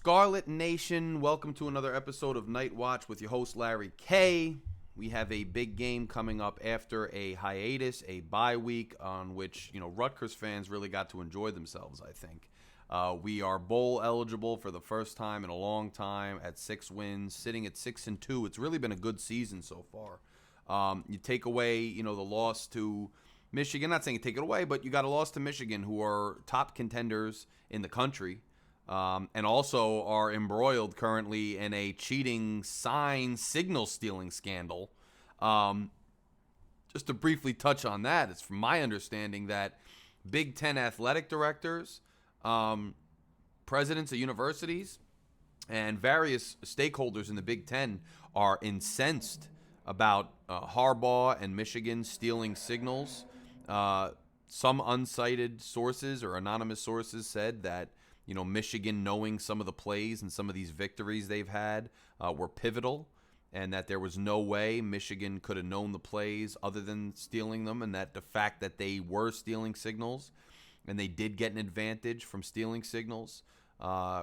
Scarlet Nation, welcome to another episode of Night Watch with your host Larry K. We have a big game coming up after a hiatus, a bye week on which, Rutgers fans really got to enjoy themselves, I think. We are bowl eligible for the first time in a long time at 6 wins, sitting at 6-2. It's really been a good season so far. You take away, the loss to Michigan. Not saying you take it away, but you got a loss to Michigan, who are top contenders in the country. And also are embroiled currently in a cheating signal stealing scandal. Just to briefly touch on that, it's from my understanding that Big Ten athletic directors, presidents of universities, and various stakeholders in the Big Ten are incensed about Harbaugh and Michigan stealing signals. Some uncited sources or anonymous sources said that Michigan, knowing some of the plays and some of these victories they've had, were pivotal, and that there was no way Michigan could have known the plays other than stealing them, and that the fact that they were stealing signals and they did get an advantage from stealing signals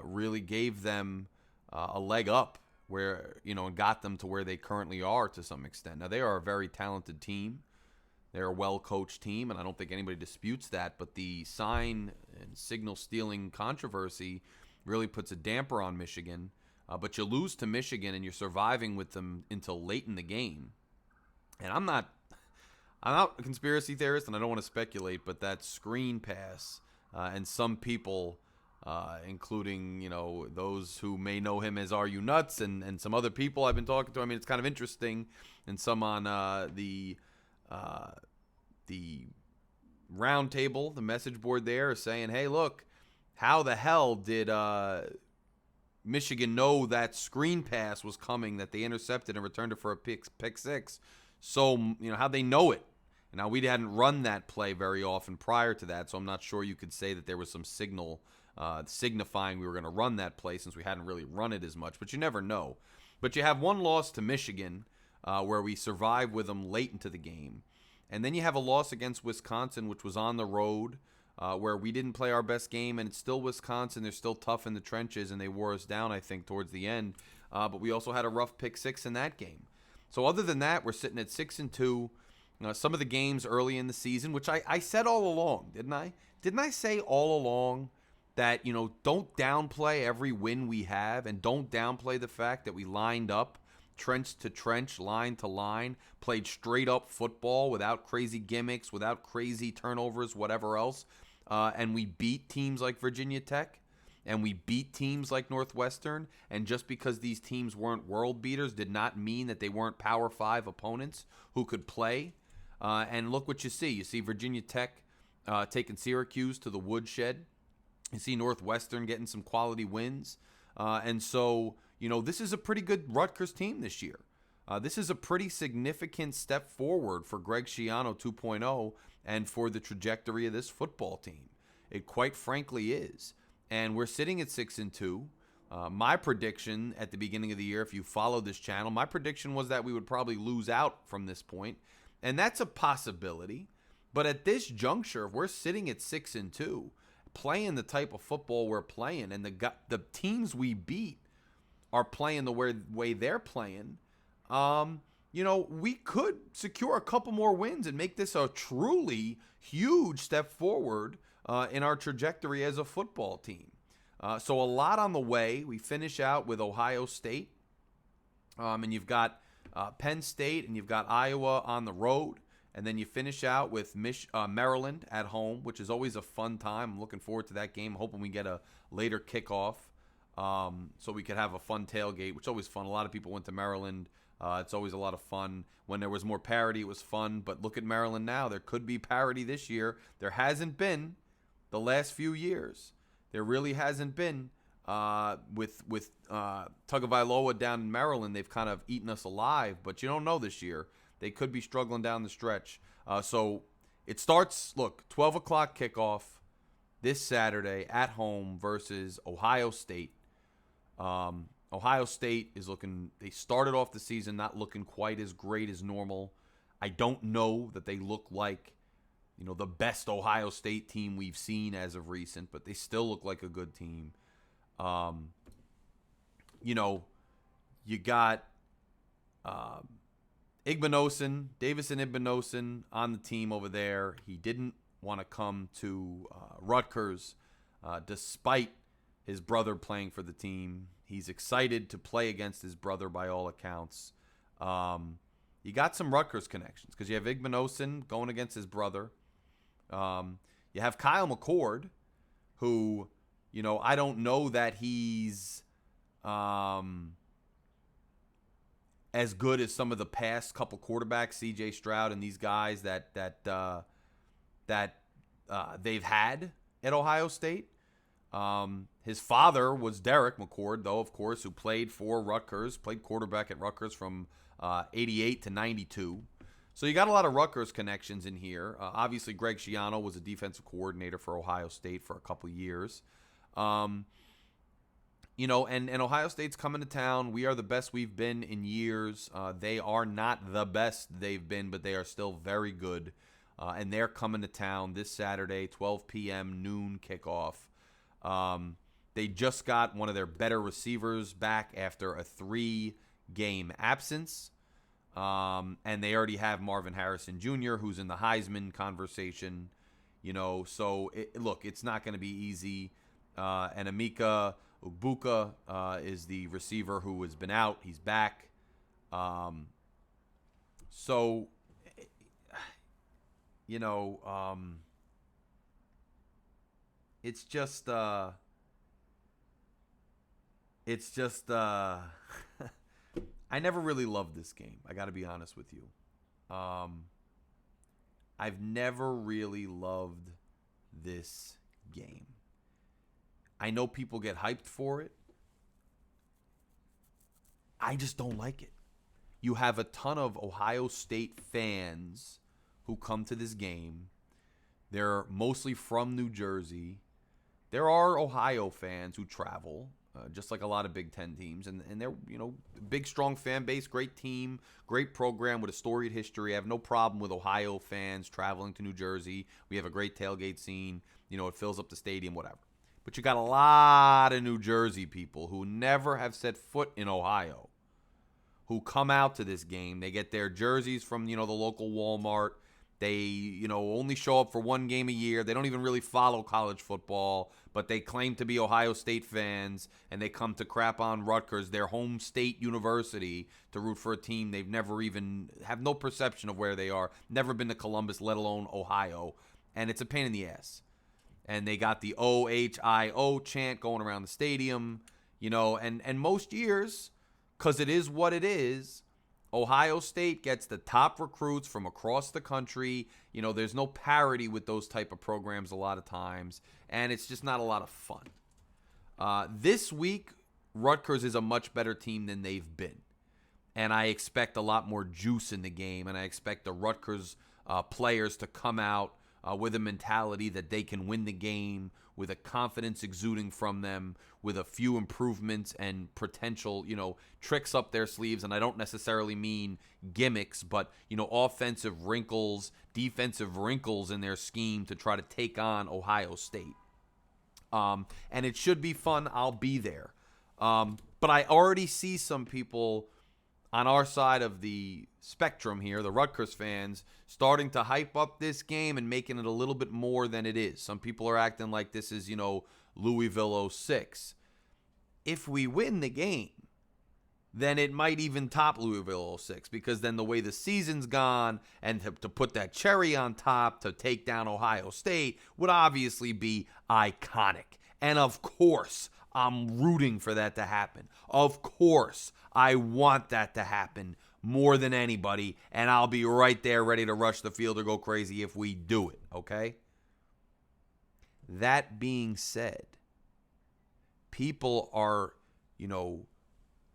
really gave them a leg up where, and got them to where they currently are to some extent. Now, they are a very talented team. They're a well-coached team, and I don't think anybody disputes that. But the sign and signal stealing controversy really puts a damper on Michigan. But you lose to Michigan, and you're surviving with them until late in the game. And I'm not a conspiracy theorist, and I don't want to speculate, but that screen pass and some people, including those who may know him as Are You Nuts, and some other people I've been talking to. I mean, it's kind of interesting, and some on the round table, the message board there, is saying, hey, look, how the hell did Michigan know that screen pass was coming that they intercepted and returned it for a pick six? So, how'd they know it? Now, we hadn't run that play very often prior to that, so I'm not sure you could say that there was some signal signifying we were going to run that play since we hadn't really run it as much, but you never know. But you have one loss to Michigan where we survived with them late into the game. And then you have a loss against Wisconsin, which was on the road, where we didn't play our best game, and it's still Wisconsin. They're still tough in the trenches, and they wore us down, I think, towards the end. But we also had a rough pick six in that game. So other than that, we're sitting at 6-2. Some of the games early in the season, which I said all along, didn't I? Didn't I say all along that, don't downplay every win we have, and don't downplay the fact that we lined up trench to trench, line to line, played straight up football without crazy gimmicks, without crazy turnovers, whatever else. And we beat teams like Virginia Tech, and we beat teams like Northwestern. And just because these teams weren't world beaters did not mean that they weren't Power 5 opponents who could play. And look what you see. You see Virginia Tech taking Syracuse to the woodshed. You see Northwestern getting some quality wins. And so, this is a pretty good Rutgers team this year. This is a pretty significant step forward for Greg Schiano 2.0 and for the trajectory of this football team. It quite frankly is. And we're sitting at 6-2. My prediction at the beginning of the year, if you followed this channel, my prediction was that we would probably lose out from this point. And that's a possibility. But at this juncture, if we're sitting at 6-2, playing the type of football we're playing, and the teams we beat are playing the way they're playing, we could secure a couple more wins and make this a truly huge step forward in our trajectory as a football team. So a lot on the way. We finish out with Ohio State, and you've got Penn State, and you've got Iowa on the road. And then you finish out with Maryland at home, which is always a fun time. I'm looking forward to that game. I'm hoping we get a later kickoff so we could have a fun tailgate, which is always fun. A lot of people went to Maryland. It's always a lot of fun. When there was more parity, it was fun. But look at Maryland now. There could be parity this year. There hasn't been the last few years. There really hasn't been. With Tagovailoa down in Maryland, they've kind of eaten us alive. But you don't know this year. They could be struggling down the stretch. So it starts, 12 o'clock kickoff this Saturday at home versus Ohio State. Ohio State is they started off the season not looking quite as great as normal. I don't know that they look like, the best Ohio State team we've seen as of recent, but they still look like a good team. you know, you got Davison Igbinosun on the team over there. He didn't want to come to Rutgers despite his brother playing for the team. He's excited to play against his brother by all accounts. You got some Rutgers connections because you have Igbinosun going against his brother. You have Kyle McCord, who, you know, I don't know that he's as good as some of the past couple quarterbacks, C.J. Stroud and these guys that they've had at Ohio State. His father was Derek McCord, though, of course, who played for Rutgers, played quarterback at Rutgers from 88 to 92. So you got a lot of Rutgers connections in here. Obviously, Greg Schiano was a defensive coordinator for Ohio State for a couple years. You know, and Ohio State's coming to town. We are the best we've been in years. They are not the best they've been, but they are still very good. And they're coming to town this Saturday, 12 p.m., noon kickoff. They just got one of their better receivers back after a 3-game absence. And they already have Marvin Harrison Jr., who's in the Heisman conversation. You know, so, look, it's not going to be easy. And Emeka Egbuka is the receiver who has been out. He's back. So, you know, it's just I never really loved this game. I got to be honest with you. I've never really loved this game. I know people get hyped for it. I just don't like it. You have a ton of Ohio State fans who come to this game. They're mostly from New Jersey. There are Ohio fans who travel, just like a lot of Big Ten teams. And they're, you know, big, strong fan base, great team, great program with a storied history. I have no problem with Ohio fans traveling to New Jersey. We have a great tailgate scene. You know, it fills up the stadium, whatever. But you got a lot of New Jersey people who never have set foot in Ohio who come out to this game. They get their jerseys from, you know, the local Walmart. They, you know, only show up for one game a year. They don't even really follow college football, but they claim to be Ohio State fans, and they come to crap on Rutgers, their home state university, to root for a team they've never even, have no perception of where they are, never been to Columbus, let alone Ohio, and it's a pain in the ass. And they got the OHIO chant going around the stadium, you know, and most years, because it is what it is, Ohio State gets the top recruits from across the country. You know, there's no parity with those type of programs a lot of times, and it's just not a lot of fun. This week, Rutgers is a much better team than they've been, and I expect a lot more juice in the game, and I expect the Rutgers players to come out with a mentality that they can win the game, with a confidence exuding from them, with a few improvements and potential, you know, tricks up their sleeves. And I don't necessarily mean gimmicks, but, you know, offensive wrinkles, defensive wrinkles in their scheme to try to take on Ohio State. And it should be fun. I'll be there. But I already see some people on our side of the spectrum here, the Rutgers fans, starting to hype up this game and making it a little bit more than it is. Some people are acting like this is, you know, Louisville 06. If we win the game, then it might even top Louisville 06, because then the way the season's gone, and to put that cherry on top to take down Ohio State would obviously be iconic. And of course, I'm rooting for that to happen. Of course, I want that to happen more than anybody, and I'll be right there ready to rush the field or go crazy if we do it, okay? That being said, people are, you know,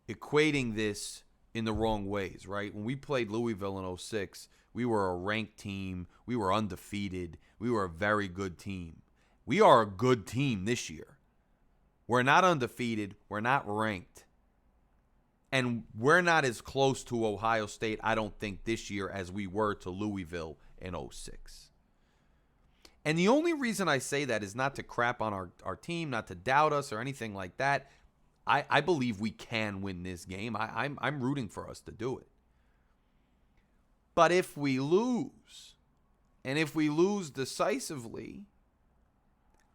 equating this in the wrong ways, right? When we played Louisville in 06, we were a ranked team. We were undefeated. We were a very good team. We are a good team this year. We're not undefeated. We're not ranked. And we're not as close to Ohio State, I don't think, this year as we were to Louisville in 06. And the only reason I say that is not to crap on our team, not to doubt us or anything like that. I believe we can win this game. I'm rooting for us to do it. But if we lose, and if we lose decisively,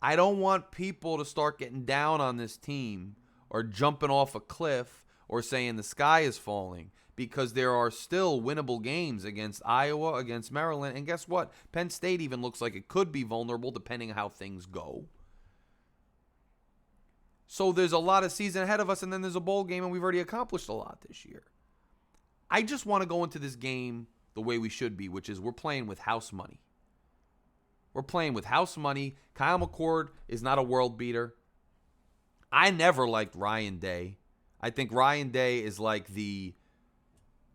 I don't want people to start getting down on this team or jumping off a cliff or saying the sky is falling, because there are still winnable games against Iowa, against Maryland, and guess what? Penn State even looks like it could be vulnerable depending on how things go. So there's a lot of season ahead of us, and then there's a bowl game, and we've already accomplished a lot this year. I just want to go into this game the way we should be, which is we're playing with house money. We're playing with house money. Kyle McCord is not a world beater. I never liked Ryan Day. I think Ryan Day is like the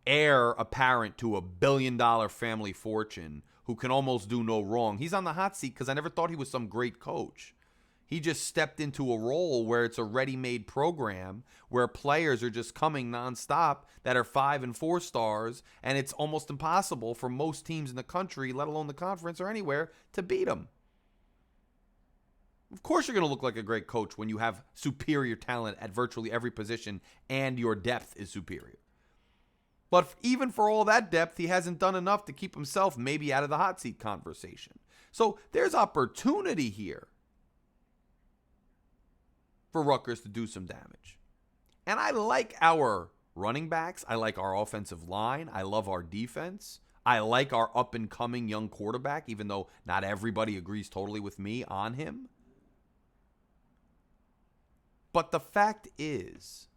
heir apparent to a $1 billion family fortune who can almost do no wrong. He's on the hot seat because I never thought he was some great coach. He just stepped into a role where it's a ready-made program where players are just coming nonstop that are 5 and 4 stars, and it's almost impossible for most teams in the country, let alone the conference or anywhere, to beat them. Of course you're going to look like a great coach when you have superior talent at virtually every position and your depth is superior. But even for all that depth, he hasn't done enough to keep himself maybe out of the hot seat conversation. So there's opportunity here for Rutgers to do some damage. And I like our running backs. I like our offensive line. I love our defense. I like our up-and-coming young quarterback, even though not everybody agrees totally with me on him. But the fact is,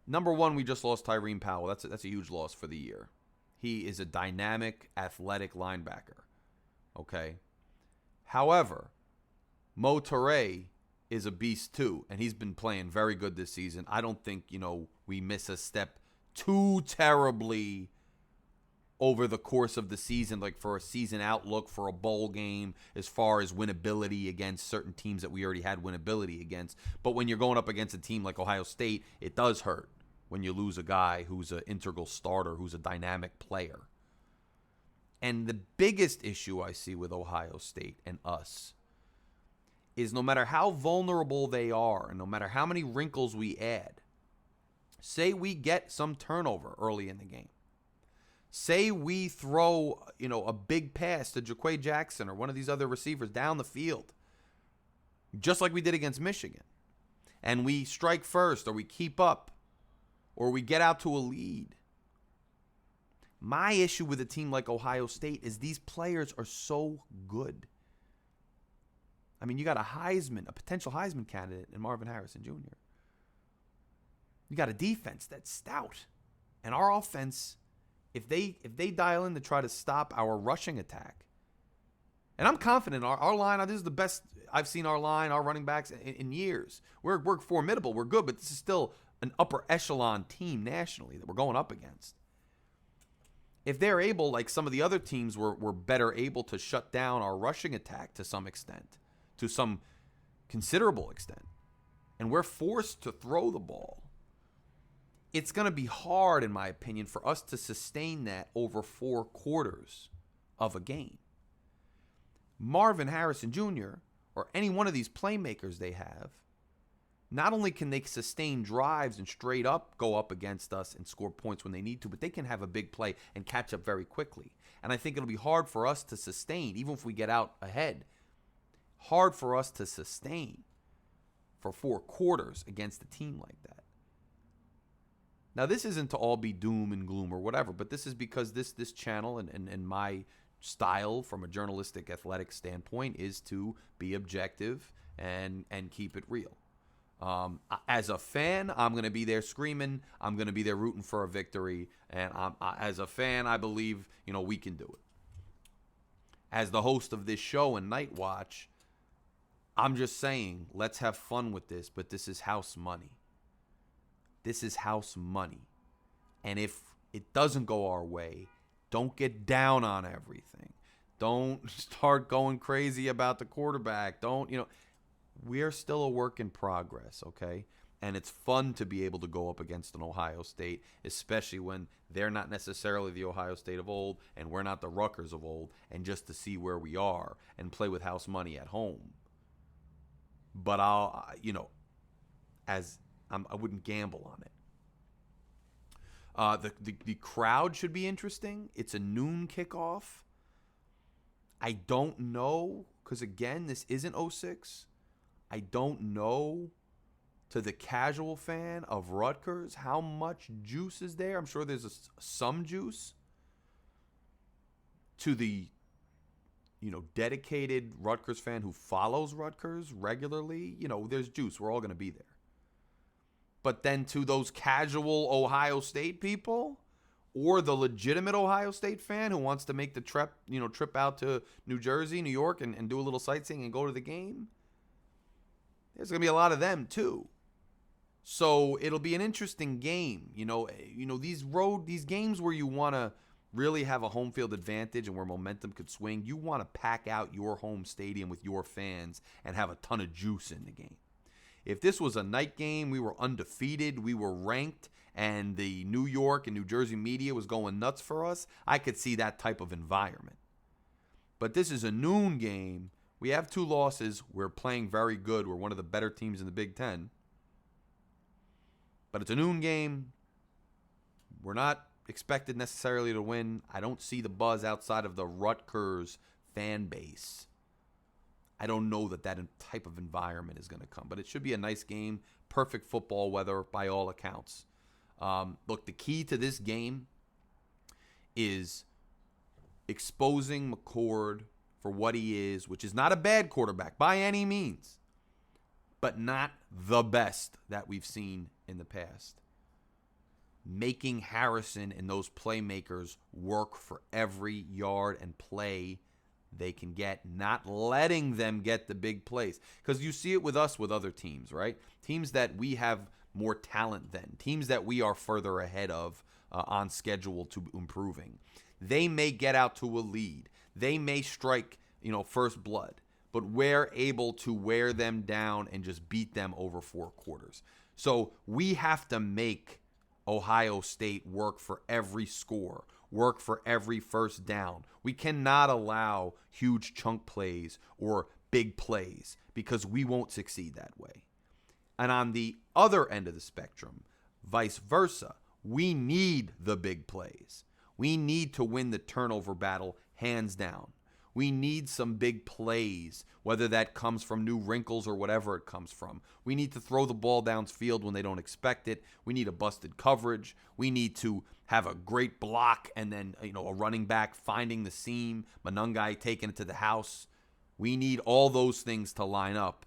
number one, we just lost Tyreen Powell. That's a huge loss for the year. He is a dynamic, athletic linebacker. Okay? However, Mo Toure is a beast too, and he's been playing very good this season. I don't think, we miss a step too terribly over the course of the season, like for a season outlook for a bowl game, as far as winnability against certain teams that we already had winnability against. But when you're going up against a team like Ohio State, it does hurt when you lose a guy who's an integral starter, who's a dynamic player. And the biggest issue I see with Ohio State and us is no matter how vulnerable they are and no matter how many wrinkles we add, say we get some turnover early in the game. Say we throw, a big pass to Jaquay Jackson or one of these other receivers down the field, just like we did against Michigan, and we strike first or we keep up or we get out to a lead. My issue with a team like Ohio State is these players are so good. I mean, you got a potential Heisman candidate in Marvin Harrison Jr. You got a defense that's stout. And our offense, if they dial in to try to stop our rushing attack, and I'm confident our line, this is the best I've seen our line, our running backs in years. We're formidable, we're good, but this is still an upper echelon team nationally that we're going up against. If they're able, like some of the other teams were better able to shut down our rushing attack to some extent, to some considerable extent, and we're forced to throw the ball, it's going to be hard, in my opinion, for us to sustain that over 4 quarters of a game. Marvin Harrison Jr. or any one of these playmakers they have, not only can they sustain drives and straight up go up against us and score points when they need to, but they can have a big play and catch up very quickly. And I think it'll be hard for us to sustain, even if we get out ahead, hard for us to sustain for 4 quarters against a team like that. Now, this isn't to all be doom and gloom or whatever, but this is because this channel and my style from a journalistic athletic standpoint is to be objective and keep it real. As a fan, I'm going to be there screaming. I'm going to be there rooting for a victory. And as a fan, I believe, we can do it. As the host of this show and Night Watch, I'm just saying, let's have fun with this, but this is house money. This is house money. And if it doesn't go our way, don't get down on everything. Don't start going crazy about the quarterback. We're still a work in progress, okay? And it's fun to be able to go up against an Ohio State, especially when they're not necessarily the Ohio State of old and we're not the Rutgers of old, and just to see where we are and play with house money at home. But as I wouldn't gamble on it. The crowd should be interesting. It's a noon kickoff. I don't know, because again, this isn't '06. I don't know, to the casual fan of Rutgers, how much juice is there. I'm sure there's some juice. To the dedicated Rutgers fan who follows Rutgers regularly, there's juice. We're all going to be there. But then to those casual Ohio State people, or the legitimate Ohio State fan who wants to make the trip out to New Jersey, New York, and do a little sightseeing and go to the game, there's going to be a lot of them too. So it'll be an interesting game. These games where you want to really have a home field advantage and where momentum could swing, you want to pack out your home stadium with your fans and have a ton of juice in the game. If this was a night game, we were undefeated, we were ranked, and the New York and New Jersey media was going nuts for us, I could see that type of environment. But this is a noon game. We have 2 losses. We're playing very good. We're one of the better teams in the Big Ten. But it's a noon game. We're not expected necessarily to win. I don't see the buzz outside of the Rutgers fan base. I don't know that type of environment is going to come. But it should be a nice game. Perfect football weather by all accounts. Look, the key to this game is exposing McCord for what he is, which is not a bad quarterback by any means, but not the best that we've seen in the past. Making Harrison and those playmakers work for every yard and play they can get, not letting them get the big plays. Because you see it with us with other teams, right? Teams that we have more talent than, teams that we are further ahead of on schedule to improving. They may get out to a lead. They may strike, first blood. But we're able to wear them down and just beat them over 4 quarters. So we have to make Ohio State work for every score, work for every first down. We cannot allow huge chunk plays or big plays because we won't succeed that way. And on the other end of the spectrum, vice versa, we need the big plays. We need to win the turnover battle hands down. We need some big plays, whether that comes from new wrinkles or whatever it comes from. We need to throw the ball downfield when they don't expect it. We need a busted coverage. We need to have a great block and then, a running back finding the seam, Monungai taking it to the house. We need all those things to line up,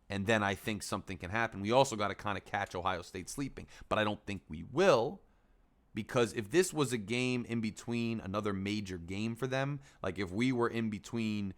and then I think something can happen. We also got to kind of catch Ohio State sleeping, but I don't think we will. Because if this was a game in between another major game for them, like if we were in between,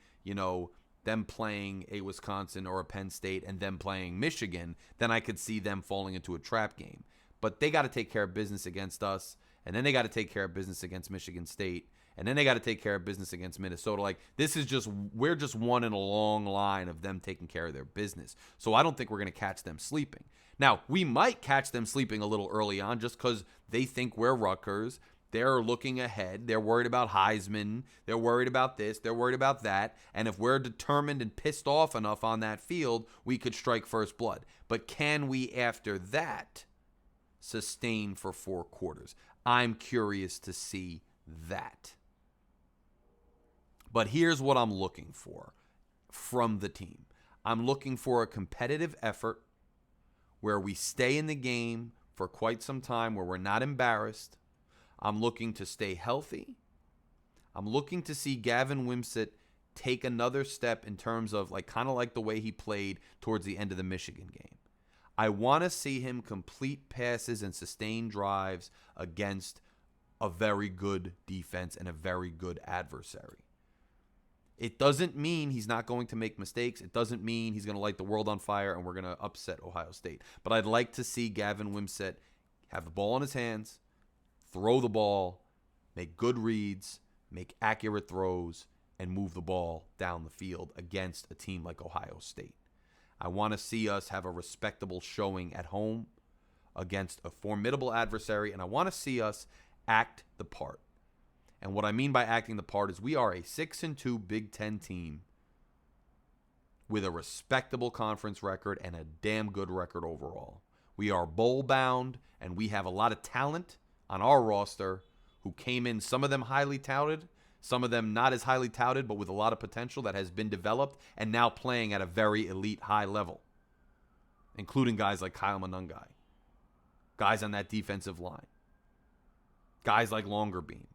them playing a Wisconsin or a Penn State and them playing Michigan, then I could see them falling into a trap game. But they got to take care of business against us, and then they got to take care of business against Michigan State, and then they got to take care of business against Minnesota. Like, we're just one in a long line of them taking care of their business. So I don't think we're going to catch them sleeping. Now, we might catch them sleeping a little early on just because they think we're Rutgers. They're looking ahead. They're worried about Heisman. They're worried about this. They're worried about that. And if we're determined and pissed off enough on that field, we could strike first blood. But can we, after that, sustain for 4 quarters? I'm curious to see that. But here's what I'm looking for from the team. I'm looking for a competitive effort where we stay in the game for quite some time, where we're not embarrassed. I'm looking to stay healthy. I'm looking to see Gavin Wimsatt take another step in terms of kind of like the way he played towards the end of the Michigan game. I want to see him complete passes and sustain drives against a very good defense and a very good adversary. It doesn't mean he's not going to make mistakes. It doesn't mean he's going to light the world on fire and we're going to upset Ohio State. But I'd like to see Gavin Wimsatt have the ball in his hands, throw the ball, make good reads, make accurate throws, and move the ball down the field against a team like Ohio State. I want to see us have a respectable showing at home against a formidable adversary, and I want to see us act the part. And what I mean by acting the part is we are a 6-2 Big Ten team with a respectable conference record and a damn good record overall. We are bowl bound, and we have a lot of talent on our roster who came in, some of them highly touted, some of them not as highly touted, but with a lot of potential that has been developed and now playing at a very elite high level, including guys like Kyle Monungai, guys on that defensive line, guys like Longerbeam.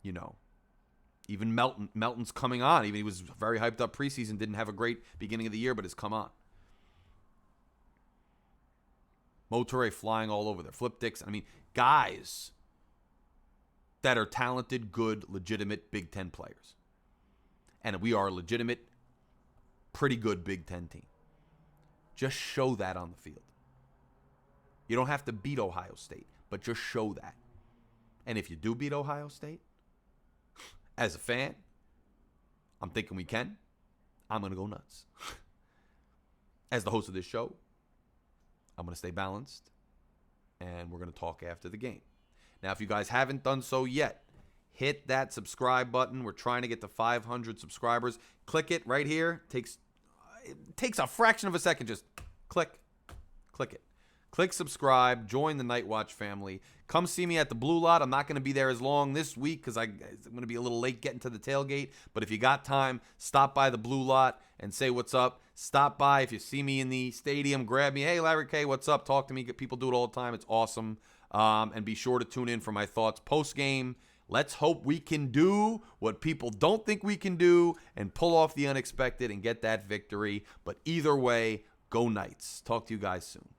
You know, even Melton's coming on. Even he was very hyped up preseason, didn't have a great beginning of the year, but has come on. Motoré flying all over there. Flip Dixon. I mean, guys that are talented, good, legitimate Big Ten players. And we are a legitimate, pretty good Big Ten team. Just show that on the field. You don't have to beat Ohio State, but just show that. And if you do beat Ohio State, as a fan, I'm thinking we can. I'm going to go nuts. As the host of this show, I'm going to stay balanced, and we're going to talk after the game. Now, if you guys haven't done so yet, hit that subscribe button. We're trying to get to 500 subscribers. Click it right here. It takes a fraction of a second. Just click it. Click subscribe. Join the Night Watch family. Come see me at the Blue Lot. I'm not going to be there as long this week because I'm going to be a little late getting to the tailgate. But if you got time, stop by the Blue Lot and say what's up. Stop by. If you see me in the stadium, grab me. Hey, Larry K., what's up? Talk to me. People do it all the time. It's awesome. And be sure to tune in for my thoughts post-game. Let's hope we can do what people don't think we can do and pull off the unexpected and get that victory. But either way, go Knights. Talk to you guys soon.